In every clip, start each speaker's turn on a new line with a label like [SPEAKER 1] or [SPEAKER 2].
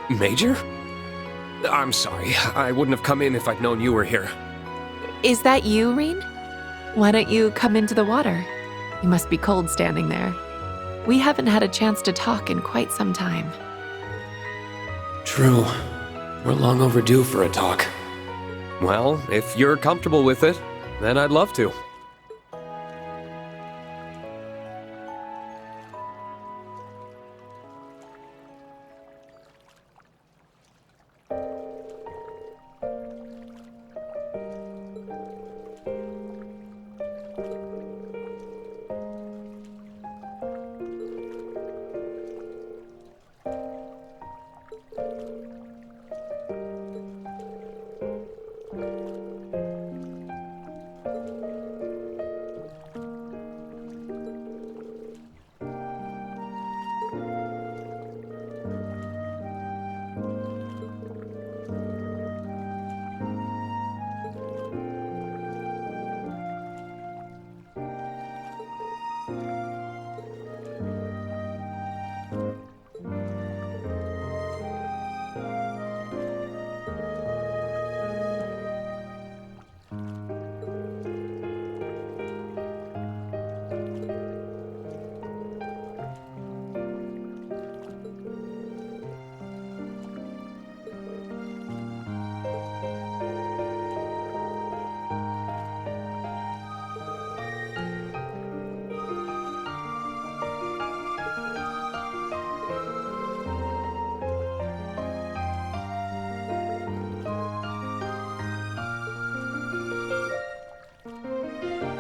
[SPEAKER 1] Major? I'm sorry. I wouldn't have come in if I'd known you were here.
[SPEAKER 2] Is that you, Rean? Why don't you come into the water? You must be cold standing there. We haven't had a chance to talk in quite some time.
[SPEAKER 1] True. We're long overdue for a talk. Well, if you're comfortable with it, then I'd love to.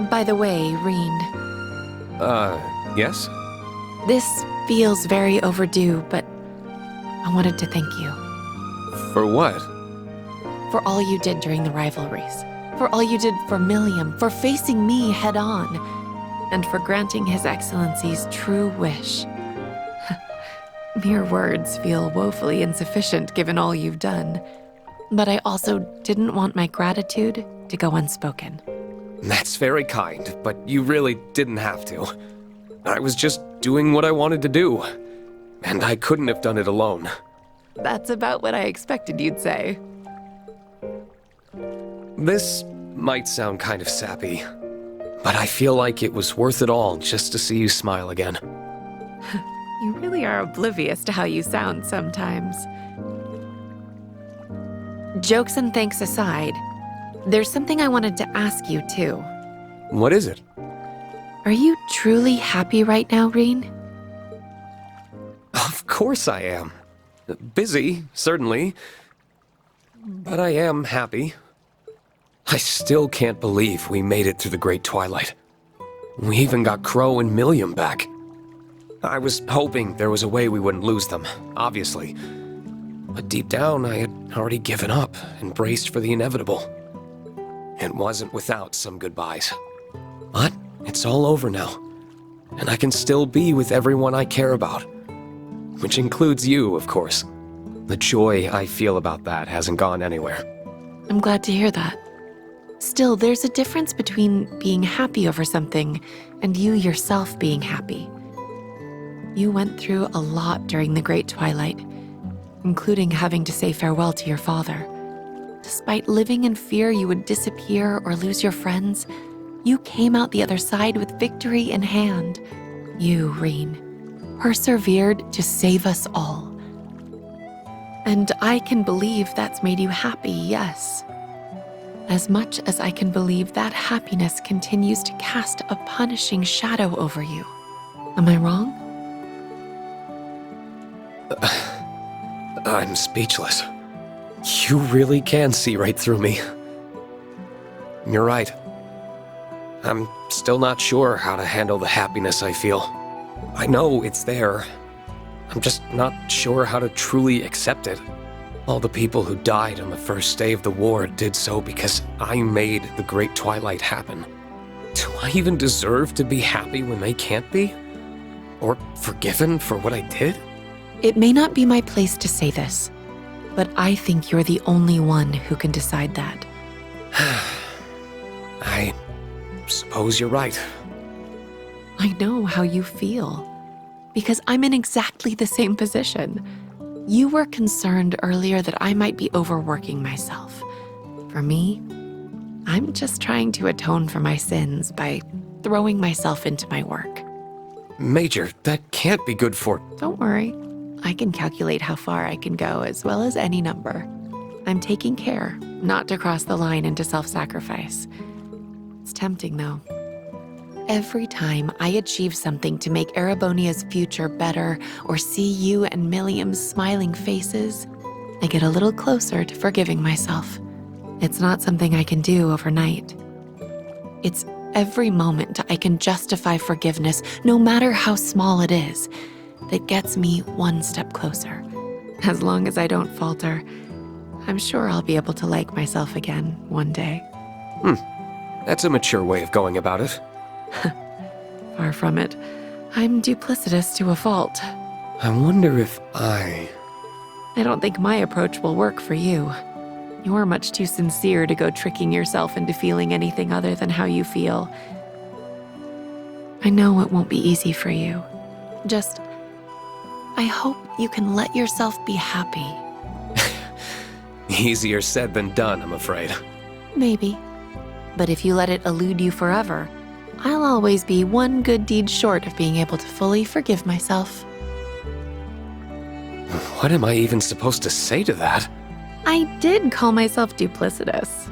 [SPEAKER 2] By the way, Rean,
[SPEAKER 1] Yes?
[SPEAKER 2] this feels very overdue, but I wanted to thank you
[SPEAKER 1] For what?
[SPEAKER 2] for all you did during the rivalries, for all you did for Milliam, for facing me head-on, and for granting His Excellency's true wish. Mere words feel woefully insufficient given all you've done, but I also didn't want my gratitude to go unspoken.
[SPEAKER 1] That's very kind, but you really didn't have to. I was just doing what I wanted to do, and I couldn't have done it alone.
[SPEAKER 2] That's about what I expected you'd say.
[SPEAKER 1] This might sound kind of sappy, but I feel like it was worth it all just to see you smile again.
[SPEAKER 2] You really are oblivious to how you sound sometimes. Jokes and thanks aside, there's something I wanted to ask you, too.
[SPEAKER 1] What is it?
[SPEAKER 2] Are you truly happy right now, Rean?
[SPEAKER 1] Of course I am. Busy, certainly, but I am happy. I still can't believe we made it through the Great Twilight. We even got Crow and Milliam back. I was hoping there was a way we wouldn't lose them, obviously. But deep down, I had already given up and braced for the inevitable. It wasn't without some goodbyes. But it's all over now, and I can still be with everyone I care about. Which includes you, of course. The joy I feel about that hasn't gone anywhere.
[SPEAKER 2] I'm glad to hear that. Still, there's a difference between being happy over something and you yourself being happy. You went through a lot during the Great Twilight, including having to say farewell to your father. Despite living in fear you would disappear or lose your friends, you came out the other side with victory in hand. You, Rean, persevered to save us all. And I can believe that's made you happy, yes. As much as I can believe that happiness continues to cast a punishing shadow over you. Am I wrong?
[SPEAKER 1] I'm speechless. You really can see right through me. You're right. I'm still not sure how to handle the happiness I feel. I know it's there. I'm just not sure how to truly accept it. All the people who died on the first day of the war did so because I made the Great Twilight happen. Do I even deserve to be happy when they can't be? Or forgiven for what I did?
[SPEAKER 2] It may not be my place to say this, but I think you're the only one who can decide that.
[SPEAKER 1] I suppose you're right.
[SPEAKER 2] I know how you feel, because I'm in exactly the same position. You were concerned earlier that I might be overworking myself. For me, I'm just trying to atone for my sins by throwing myself into my work.
[SPEAKER 1] Major, that can't be good for...
[SPEAKER 2] Don't worry. I can calculate how far I can go as well as any number. I'm taking care not to cross the line into self-sacrifice. It's tempting, though. Every time I achieve something to make Erebonia's future better or see you and Milliam's smiling faces, I get a little closer to forgiving myself. It's not something I can do overnight. It's every moment I can justify forgiveness, no matter how small it is, that gets me one step closer. As long as I don't falter, I'm sure I'll be able to like myself again one day.
[SPEAKER 1] That's a mature way of going about it.
[SPEAKER 2] Far from it. I'm duplicitous to a fault.
[SPEAKER 1] I wonder if I
[SPEAKER 2] don't think my approach will work for you. You're much too sincere to go tricking yourself into feeling anything other than how you feel. I know it won't be easy for you. Just, I hope you can let yourself be happy.
[SPEAKER 1] Easier said than done, I'm afraid.
[SPEAKER 2] Maybe. But if you let it elude you forever, I'll always be one good deed short of being able to fully forgive myself.
[SPEAKER 1] What am I even supposed to say to that?
[SPEAKER 2] I did call myself duplicitous.